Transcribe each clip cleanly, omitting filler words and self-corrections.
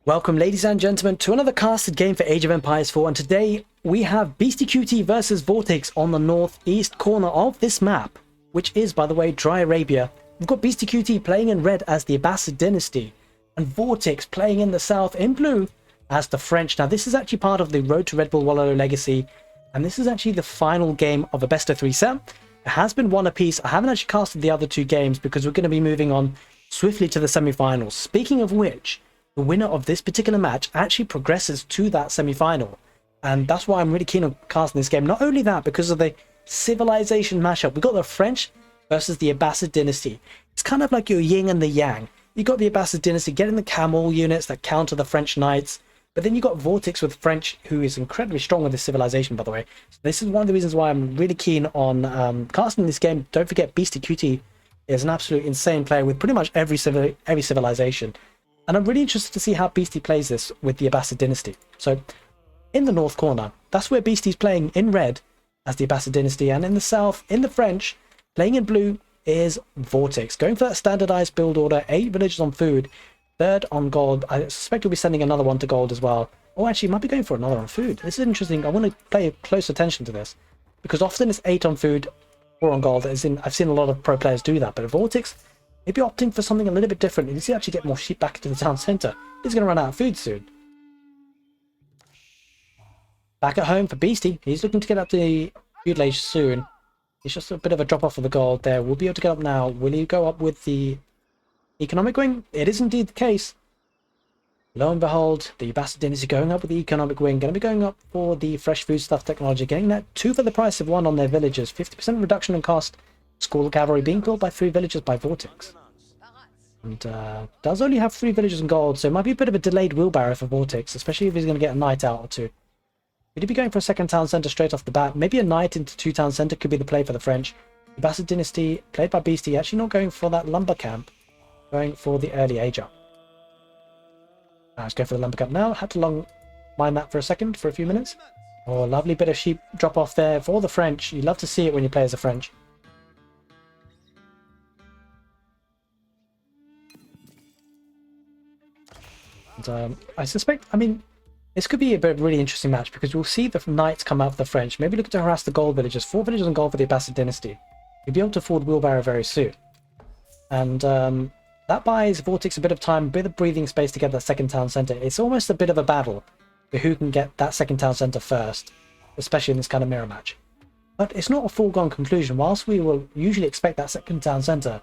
Welcome, ladies and gentlemen, to another casted game for Age of Empires 4, and today we have beastyqt versus vortix on the northeast corner of this map, which is, by the way, Dry Arabia. We've got beastyqt playing in red as the Abbasid dynasty, and vortix playing in the south in blue as the French. Now, this is actually part of the Road to Red Bull Wololo legacy, and this is actually the final game of a best-of-3 set. It has been one apiece. I haven't actually casted the other two games because we're going to be moving on swiftly to the semi-finals. Speaking of which, the winner of this particular match actually progresses to that semi-final, and that's why I'm really keen on casting this game. Not only that, because of the civilization mashup, we got the French versus the Abbasid dynasty. It's kind of like your yin and the yang. You got the Abbasid dynasty getting the camel units that counter the French knights, but then you got vortix with French, who is incredibly strong with this civilization, by the way. So this is one of the reasons why I'm really keen on casting this game. Don't forget, beastyqt is an absolute insane player with pretty much every civilization. And I'm really interested to see how Beasty plays this with the Abbasid dynasty. So, in the north corner, that's where Beasty's playing in red as the Abbasid dynasty. And in the south, in the French, playing in blue is vortix. Going for that standardized build order, 8 villages on food, 3rd on gold. I suspect he'll be sending another one to gold as well. Oh, actually, he might be going for another on food. This is interesting. I want to pay close attention to this, because often it's 8 on food, 4 on gold. I've seen a lot of pro players do that, but at vortix, maybe opting for something a little bit different. You see, actually get more sheep back into the town centre. He's going to run out of food soon. Back at home for Beasty. He's looking to get up to the feudal age soon. It's just a bit of a drop off of the gold there. We'll be able to get up now. Will he go up with the economic wing? It is indeed the case. Lo and behold, the Abbasid dynasty going up with the economic wing. Going to be going up for the fresh food stuff technology. Getting that 2 for the price of 1 on their villagers. 50% reduction in cost. School cavalry being built by 3 villagers by vortix. And does only have 3 villagers in gold, so it might be a bit of a delayed wheelbarrow for vortix, especially if he's going to get a knight out or two. Would he be going for a second town centre straight off the bat? Maybe a knight into 2 town centre could be the play for the French. The Abbasid dynasty, played by Beasty, actually not going for that lumber camp, going for the early age up. Let's go for the lumber camp now. Had to mind that for a second, for a few minutes. Oh, lovely bit of sheep drop off there for the French. You love to see it when you play as a French. And I suspect, this could be a really interesting match, because we'll see the knights come out for the French. Maybe look to harass the gold villagers. 4 villagers on gold for the Abbasid dynasty. You'll be able to afford wheelbarrow very soon. And that buys vortix a bit of time, a bit of breathing space to get that second town centre. It's almost a bit of a battle for who can get that second town centre first, especially in this kind of mirror match. But it's not a foregone conclusion. Whilst we will usually expect that second town centre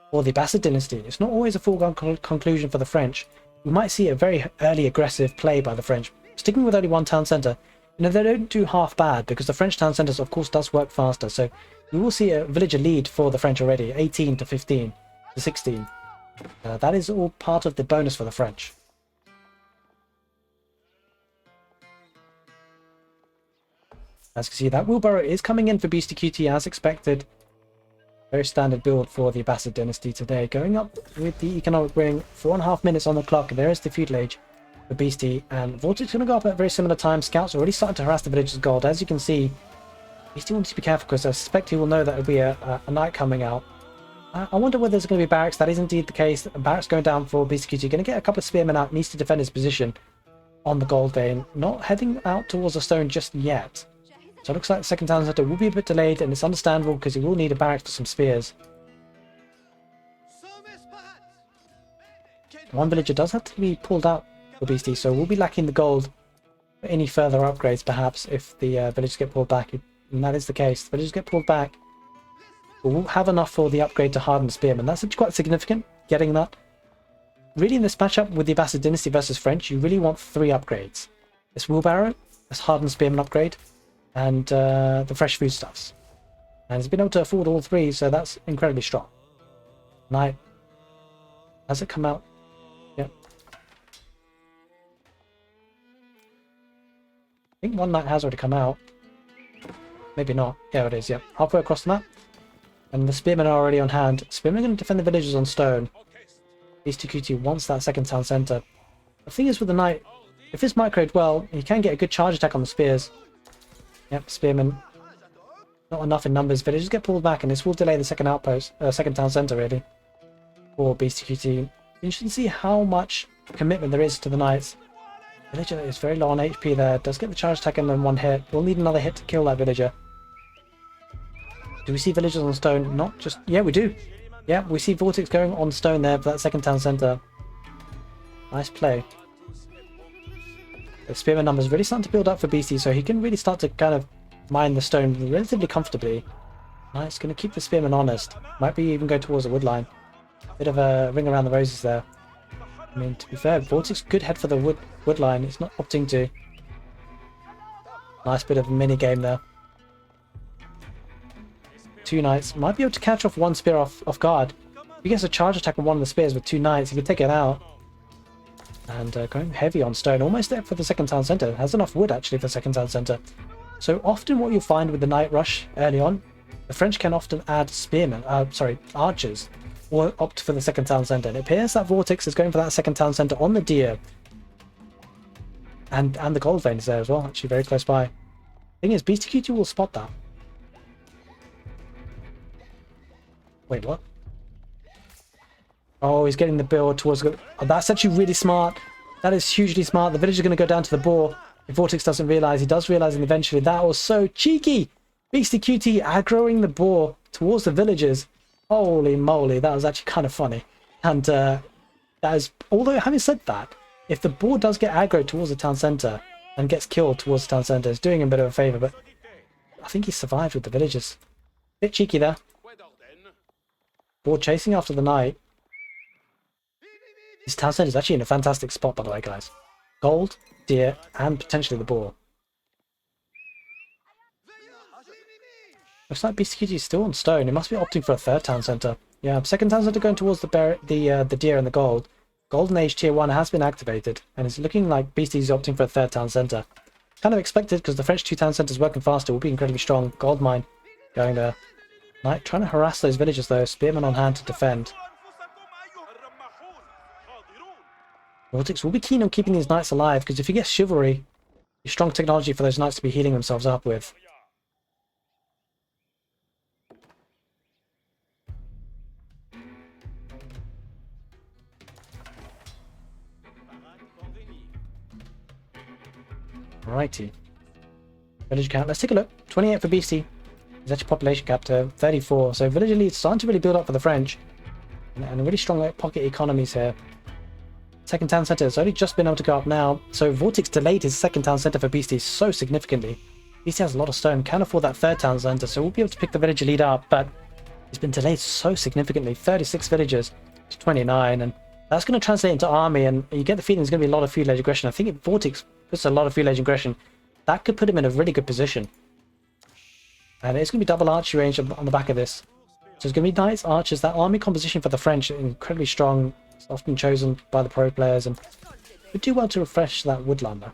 for the Abbasid dynasty, it's not always a foregone conclusion for the French. We might see a very early aggressive play by the French, sticking with only 1 town centre. They don't do half bad, because the French town centres, of course, does work faster. So we will see a villager lead for the French already, 18 to 15 to 16. That is all part of the bonus for the French. As you can see, that wheelbarrow is coming in for beastyqt as expected. Very standard build for the Abbasid dynasty today. Going up with the economic wing, 4.5 minutes on the clock. There is the feudal age for Beasty, and vortix is going to go up at very similar time. Scouts are already starting to harass the villagers' gold. As you can see, Beasty wants to be careful, because I suspect he will know that there will be a knight coming out. I wonder whether there's going to be barracks. That is indeed the case. Barracks going down for beastyqt. Going to get a couple of spearmen out. Needs to defend his position on the gold vein. Not heading out towards the stone just yet. So it looks like the second town centre will be a bit delayed, and it's understandable, because he will need a barracks for some spears. One villager does have to be pulled out for Beasty, so we'll be lacking the gold for any further upgrades, perhaps, if the villagers get pulled back. And that is the case. The villagers get pulled back. We'll have enough for the upgrade to harden spearmen. That's actually quite significant, getting that. Really, in this matchup with the Abbasid dynasty versus French, you really want 3 upgrades. This wheelbarrow, this hardened spearman upgrade, and the fresh foodstuffs. And he's been able to afford all 3, so that's incredibly strong. Knight. Has it come out? Yep. I think one knight has already come out. Maybe not. Yeah, it is, yep. Halfway across the map. And the spearmen are already on hand. Spearmen are going to defend the villagers on stone. beastyqt wants that second town centre. The thing is with the knight, if it's microed well, he can get a good charge attack on the spears. Yep, spearmen. Not enough in numbers. Villagers get pulled back, and this will delay the second town centre, really, for beastyqt. You should see how much commitment there is to the knights. Villager is very low on HP there. Does get the charge attack in one hit. We'll need another hit to kill that villager. Do we see villagers on stone? Not just... Yeah, we do. Yeah, we see Vortix going on stone there for that second town centre. Nice play. The spearman numbers really starting to build up for Beastie, so he can really start to kind of mine the stone relatively comfortably. Nice, going to keep the spearman honest. Might be even go towards the wood line. Bit of a ring around the roses there. I mean, to be fair, Vortix could head for the wood line. It's not opting to. Nice bit of a mini game there. Two knights. Might be able to catch off one spear off guard. If he gets a charge attack on one of the spears with two knights, he can take it out. And going heavy on stone. Almost there for the second town centre. Has enough wood actually for the second town centre. So often what you'll find with the knight rush early on, the French can often add spearmen, archers, or opt for the second town centre. And it appears that Vortix is going for that second town centre on the deer. And the gold vein is there as well, actually very close by. Thing is, beastyqt will spot that. Wait, what? Oh, he's getting the build towards... Oh, that's actually really smart. That is hugely smart. The villager is going to go down to the boar. If Vortix doesn't realise, he does realise eventually. That was so cheeky! beastyqt aggroing the boar towards the villagers. Holy moly, that was actually kind of funny. And that is... Although, having said that, if the boar does get aggroed towards the town centre and gets killed towards the town centre, it's doing him a bit of a favour, but I think he survived with the villagers. Bit cheeky there. Boar chasing after the knight. This town centre is actually in a fantastic spot, by the way, guys. Gold, deer, and potentially the boar. Looks like beastyqt is still on stone. It must be opting for a third town centre. Yeah, second town centre going towards the deer and the gold. Golden Age Tier 1 has been activated, and it's looking like Beastie is opting for a third town centre. Kind of expected, because the French two town centres working faster will be incredibly strong. Gold mine going there. Knight trying to harass those villagers though. Spearman on hand to defend. Vortix will be keen on keeping these knights alive, because if he gets chivalry, strong technology for those knights to be healing themselves up with. Righty. Village count. Let's take a look. 28 for Beastie. His actual population cap to 34. So villager leads starting to really build up for the French. And really strong pocket economies here. Second town centre has only just been able to go up now. So Vortix delayed his second town centre for Beastie so significantly. Beastie has a lot of stone. Can't afford that third town centre. So we'll be able to pick the villager lead up. But he's been delayed so significantly. 36 villagers to 29. And that's going to translate into army. And you get the feeling there's going to be a lot of feudal age aggression. I think if Vortix puts a lot of feudal age aggression, that could put him in a really good position. And it's going to be double archery range on the back of this. So it's going to be knights, archers. That army composition for the French is incredibly strong. It's often chosen by the pro players. And would do well to refresh that woodland though.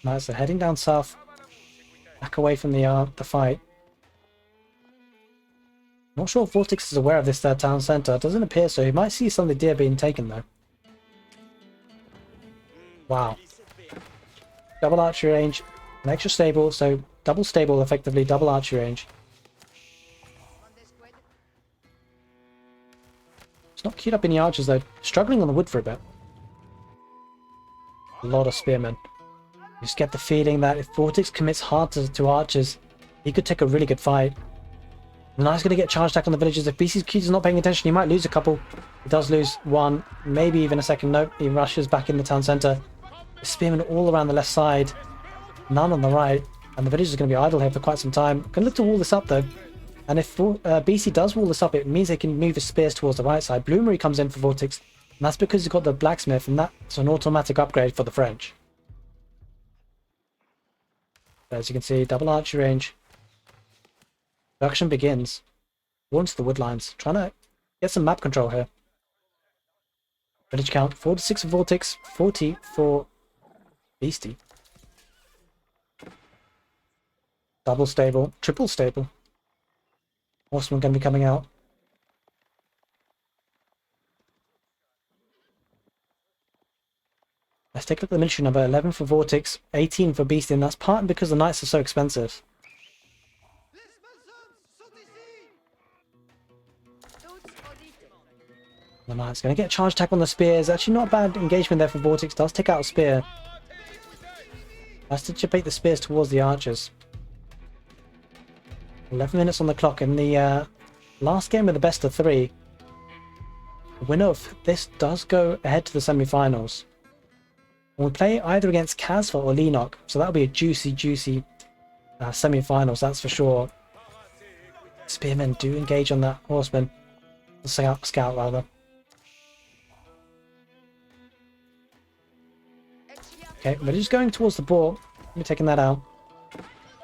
Knights are heading down south. Back away from the fight. Not sure if Vortix is aware of this town centre. It doesn't appear so. He might see some of the deer being taken though. Wow. Double archery range. An extra stable, so double stable effectively, double archery range. It's not queued up any archers though. Struggling on the wood for a bit. A lot of spearmen. You just get the feeling that if Vortix commits hard to archers, he could take a really good fight. The knight's going to get charged attack on the villagers. If beastyqt is not paying attention, he might lose a couple. He does lose one, maybe even a second. Nope, he rushes back in the town centre. The spearmen all around the left side, none on the right, and the villagers are going to be idle here for quite some time. Can look to wall this up though, and if BC does wall this up, it means they can move his spears towards the right side. Bloomery comes in for Vortix, and that's because he's got the blacksmith, and that's an automatic upgrade for the French. As you can see, double archery range. Production begins. Launch the woodlines. Trying to get some map control here. Village count 46 for Vortix, 40 for Beastie. Double stable, triple stable. Horsemen going to be coming out. Let's take a look at the military number. 11 for Vortix, 18 for Beastie, and that's partly because the knights are so expensive. The Knight's going to get a charge attack on the spears. Actually not a bad engagement there for Vortix. Does take out a spear. Has to chip the spears towards the archers. 11 minutes on the clock in the last game of the best of 3. The winner of this does go ahead to the semi-finals. We'll play either against Casva or Lenok, so that'll be a juicy semi-finals, that's for sure. Spearmen do engage on that horseman. Scout rather. Okay, villagers going towards the boar. We're taking that out.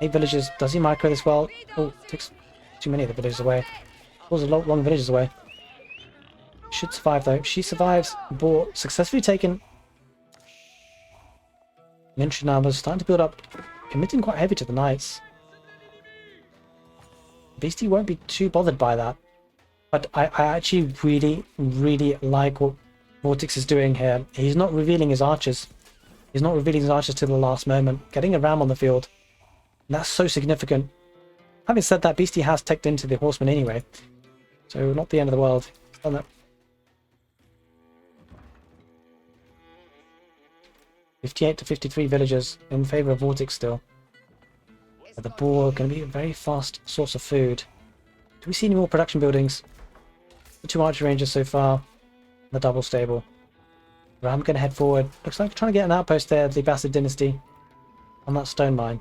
8 villagers. Does he micro this well? Oh, takes too many of the villagers away. Pulls a lot long villagers away. Should survive though. She survives. Boar successfully taken. Infantry numbers starting to build up. Committing quite heavy to the knights. Beastie won't be too bothered by that. But I actually really like what Vortix is doing here. He's not revealing his archers. He's not revealing his archers till the last moment. Getting a ram on the field. And that's so significant. Having said that, Beastie has teched into the horseman anyway. So not the end of the world. He's done that. 58 to 53 villagers in favour of Vortix still. But the boar going to be a very fast source of food. Do we see any more production buildings? The 2 archer rangers so far. The double stable. Ram going to head forward. Looks like trying to get an outpost there of the Abbasid dynasty. On that stone mine.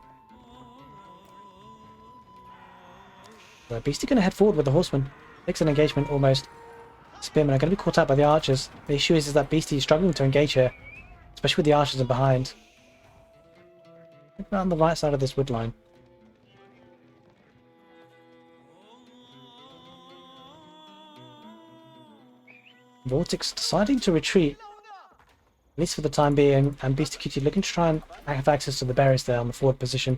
The Beastie going to head forward with the horseman. Takes an engagement almost. Spearmen are going to be caught out by the archers. The issue is that Beastie is struggling to engage here. Especially with the archers in behind. Look around the right side of this wood line. Vortix deciding to retreat. At least for the time being. And beastyqt looking to try and have access to the berries there on the forward position.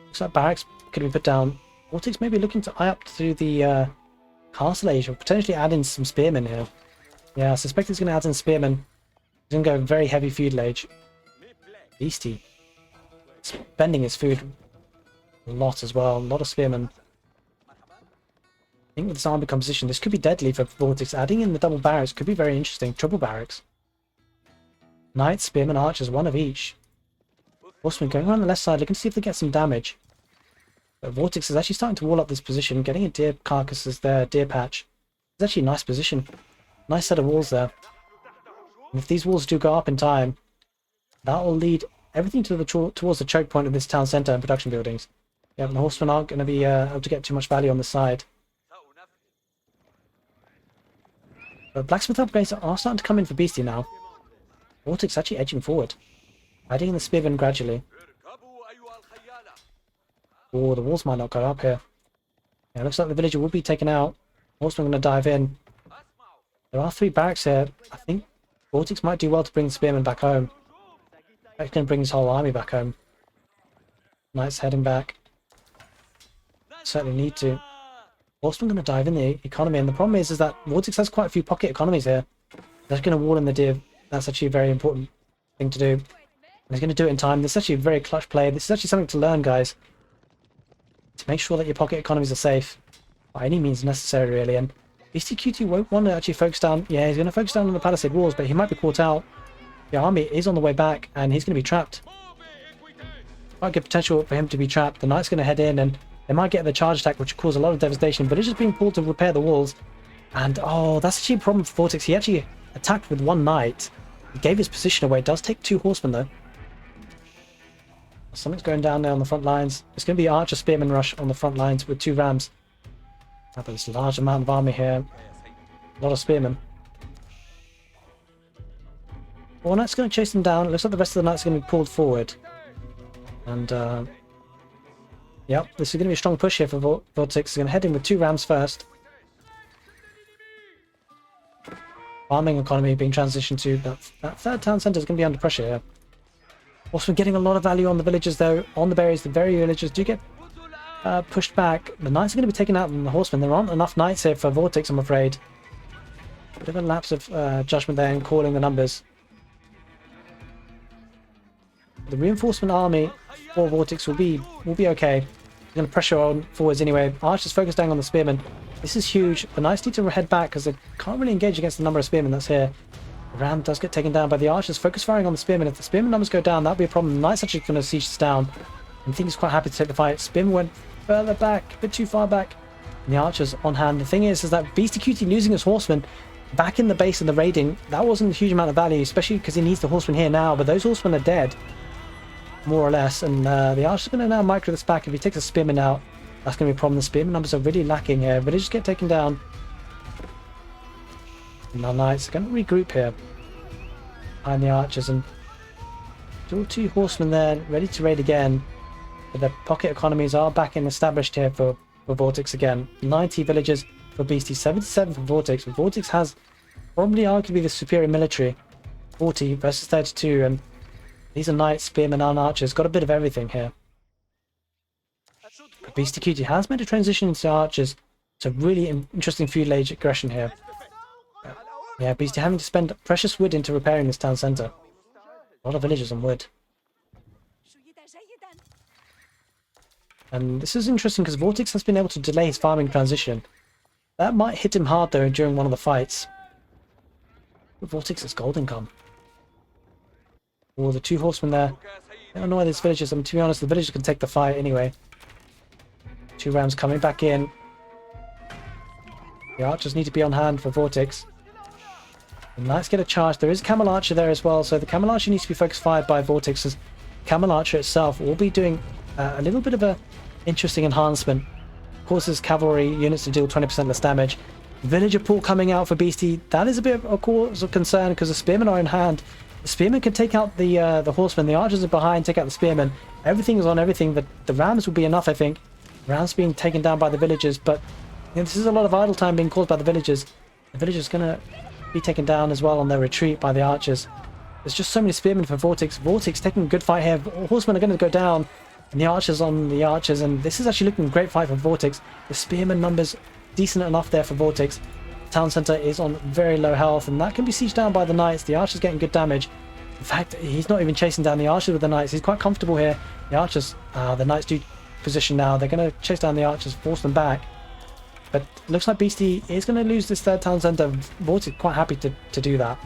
Looks like barracks could be put down. Vortix may be looking to eye up through the castle age or potentially add in some spearmen here. Yeah, I suspect he's going to add in spearmen. He's going to go very heavy feudal age. Beastie. Spending his food a lot as well. A lot of spearmen. I think with this army composition, this could be deadly for Vortix. Adding in the double barracks could be very interesting. Triple barracks. Knights, spearmen, archers, one of each. Horsemen going around the left side, looking to see if they get some damage. But Vortix is actually starting to wall up this position, getting a deer carcasses there, deer patch. It's actually a nice position. Nice set of walls there. And if these walls do go up in time, that will lead everything to towards the choke point of this town centre and production buildings. Yeah, the horsemen aren't going to be able to get too much value on the side. But blacksmith upgrades are starting to come in for Beastie now. Vortix actually edging forward. Adding in the spearmen gradually. Oh, the walls might not go up here. Yeah, looks like the villager will be taken out. Horsemen going to dive in. There are 3 barracks here. I think Vortix might do well to bring the spearmen back home. He's going to bring his whole army back home. Knights heading back. Certainly need to. Horsemen going to dive in the economy, and the problem is that Vortix has quite a few pocket economies here. They're going to wall in the div. That's actually a very important thing to do. And he's going to do it in time. This is actually a very clutch play. This is actually something to learn, guys. To make sure that your pocket economies are safe. By any means necessary, really. And beastyqt won't want to actually focus down. Yeah, he's going to focus down on the palisade walls, but he might be caught out. The army is on the way back, and he's going to be trapped. Quite good potential for him to be trapped. The knight's going to head in, and they might get the charge attack, which will cause a lot of devastation, but it's just being pulled to repair the walls. And, oh, that's actually a problem for Vortix. He actually attacked with 1 knight. He gave his position away. It does take 2 horsemen, though. Something's going down there on the front lines. It's going to be Archer Spearman rush on the front lines with 2 rams. Now there's a large amount of army here. A lot of spearmen. One knight's going to chase them down. It looks like the rest of the knights are going to be pulled forward. And, yep, this is going to be a strong push here for Vortix. He's going to head in with 2 rams first. Farming economy being transitioned to that third town centre is going to be under pressure here. Also getting a lot of value on the villagers though. On the berries, the very villagers do get pushed back. The knights are going to be taken out on the horsemen. There aren't enough knights here for Vortix, I'm afraid. Bit of a lapse of judgment there in calling the numbers. The reinforcement army for Vortix will be okay. He's going to pressure on forwards anyway. Archer's focused down on the spearmen. This is huge. The Knights need to head back because they can't really engage against the number of spearmen that's here. The ram does get taken down by the archers. Focus firing on the spearmen. If the spearmen numbers go down, that'll be a problem. The Knights actually going to siege this down. I think he's quite happy to take the fight. Spearmen went further back, a bit too far back. And the archers on hand. The thing is that beastyqt losing his horsemen back in the base of the raiding, that wasn't a huge amount of value, especially because he needs the horsemen here now. But those horsemen are dead, more or less. And the archer's going to now micro this back. If he takes a spearman out, that's going to be a problem. The spearman numbers are really lacking here. Villagers get taken down. And the Knights are going to regroup here behind the archers, and still 2 horsemen there ready to raid again. But the pocket economies are back in established here for Vortix again. 90 villagers for Beastie, 77 for Vortix. But Vortix has probably arguably the superior military. 40 versus 32, and these are Knights, Spearmen and Archers. Got a bit of everything here. beastyqt has made a transition into Archers. It's a really interesting feudal age aggression here. Yeah, Beastie having to spend precious wood into repairing this town centre. A lot of villagers on wood. And this is interesting because Vortix has been able to delay his farming transition. That might hit him hard though during one of the fights. But Vortix has gold income. Oh, the 2 horsemen there. I don't know why these villagers, I mean, to be honest, the villagers can take the fight anyway. 2 rams coming back in. The archers need to be on hand for Vortix. The Knights get a charge. There is a Camel Archer there as well, so the Camel Archer needs to be focused fired by Vortix, as Camel Archer itself will be doing a little bit of a interesting enhancement. Causes cavalry units to deal 20% less damage. Villager pool coming out for Beastie. That is a bit of a cause of concern because the spearmen are in hand. The spearmen can take out the horsemen. The archers are behind, take out the spearmen. Everything is on everything. The rams will be enough, I think. Rams being taken down by the villagers, but you know, this is a lot of idle time being caused by the villagers. The villagers going to be taken down as well on their retreat by the archers. There's just so many spearmen for Vortix. Vortix taking a good fight here. Horsemen are going to go down, and the archers on the archers, and this is actually looking a great fight for Vortix. The spearman numbers decent enough there for Vortix. Town centre is on very low health, and that can be sieged down by the Knights. The archers getting good damage. In fact, he's not even chasing down the archers with the Knights. He's quite comfortable here. The archers, the Knights do position now. They're going to chase down the archers, force them back. But it looks like Beastie is going to lose this 3rd town centre. Vortix quite happy to do that.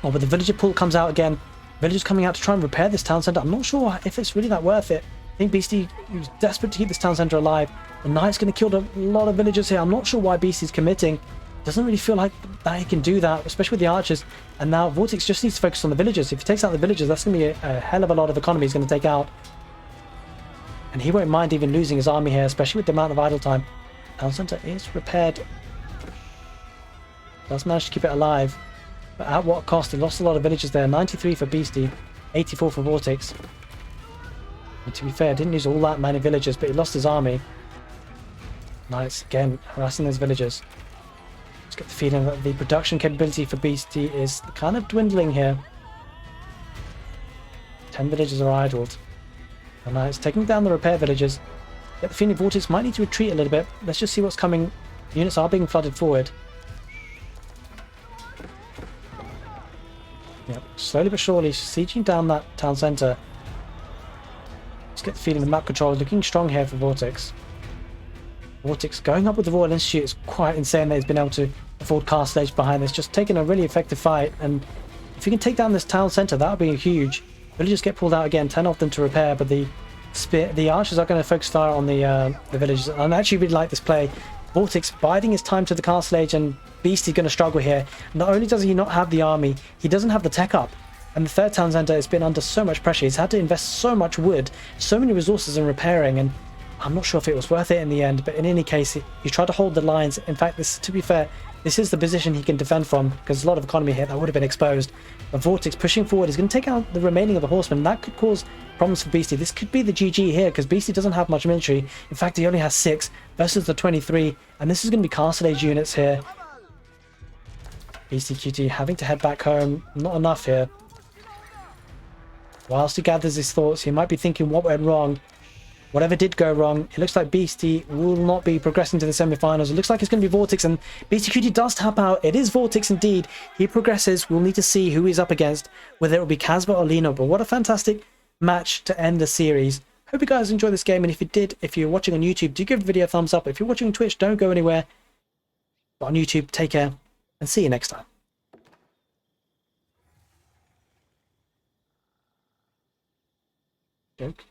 Oh, but the villager pool comes out again. Villagers coming out to try and repair this town centre. I'm not sure if it's really that worth it. I think Beastie was desperate to keep this town centre alive. The Knight's going to kill a lot of villagers here. I'm not sure why Beastie's committing. Doesn't really feel like that he can do that, especially with the archers. And now Vortix just needs to focus on the villagers. If he takes out the villagers, that's going to be a hell of a lot of economy he's going to take out. And he won't mind even losing his army here, especially with the amount of idle time. Town centre is repaired. Does manage to keep it alive. But at what cost? He lost a lot of villagers there. 93 for Beastie, 84 for Vortix. And to be fair, didn't lose all that many villagers, but he lost his army. Nice, again, harassing those villagers. Just get the feeling that the production capability for Beastie is kind of dwindling here. 10 villagers are idled. And now it's taking down the repair villagers. Get the feeling Vortix might need to retreat a little bit. Let's just see what's coming. Units are being flooded forward. Yep, slowly but surely sieging down that town centre. Just get the feeling the map control is looking strong here for Vortix. Vortix going up with the Royal Institute is quite insane that he's been able to afford Castle Age behind this. Just taking a really effective fight, and if you can take down this town centre, that would be huge. Villagers get pulled out again, 10 of them to repair, but the archers are going to focus fire on the villagers. And I actually really like this play. Vortix biding his time to the Castle Age, and Beastie's going to struggle here. Not only does he not have the army, he doesn't have the tech up. And the 3rd town centre has been under so much pressure. He's had to invest so much wood, so many resources in repairing, and I'm not sure if it was worth it in the end. But in any case, he tried to hold the lines. In fact, to be fair, this is the position he can defend from, because there's a lot of economy here that would have been exposed. But Vortix pushing forward is going to take out the remaining of the horsemen. That could cause problems for Beastie. This could be the GG here, because Beastie doesn't have much military. In fact, he only has 6 versus the 23. And this is going to be Castle Age units here. beastyqt having to head back home. Not enough here. Whilst he gathers his thoughts, he might be thinking what went wrong. Whatever did go wrong, it looks like Beastie will not be progressing to the semi-finals. It looks like it's going to be Vortix, and beastyqt does tap out. It is Vortix indeed. He progresses. We'll need to see who he's up against, whether it will be Casper or Lino. But what a fantastic match to end the series. Hope you guys enjoyed this game, and if you did, if you're watching on YouTube, do give the video a thumbs up. If you're watching on Twitch, don't go anywhere. But on YouTube, take care, and see you next time. Joke.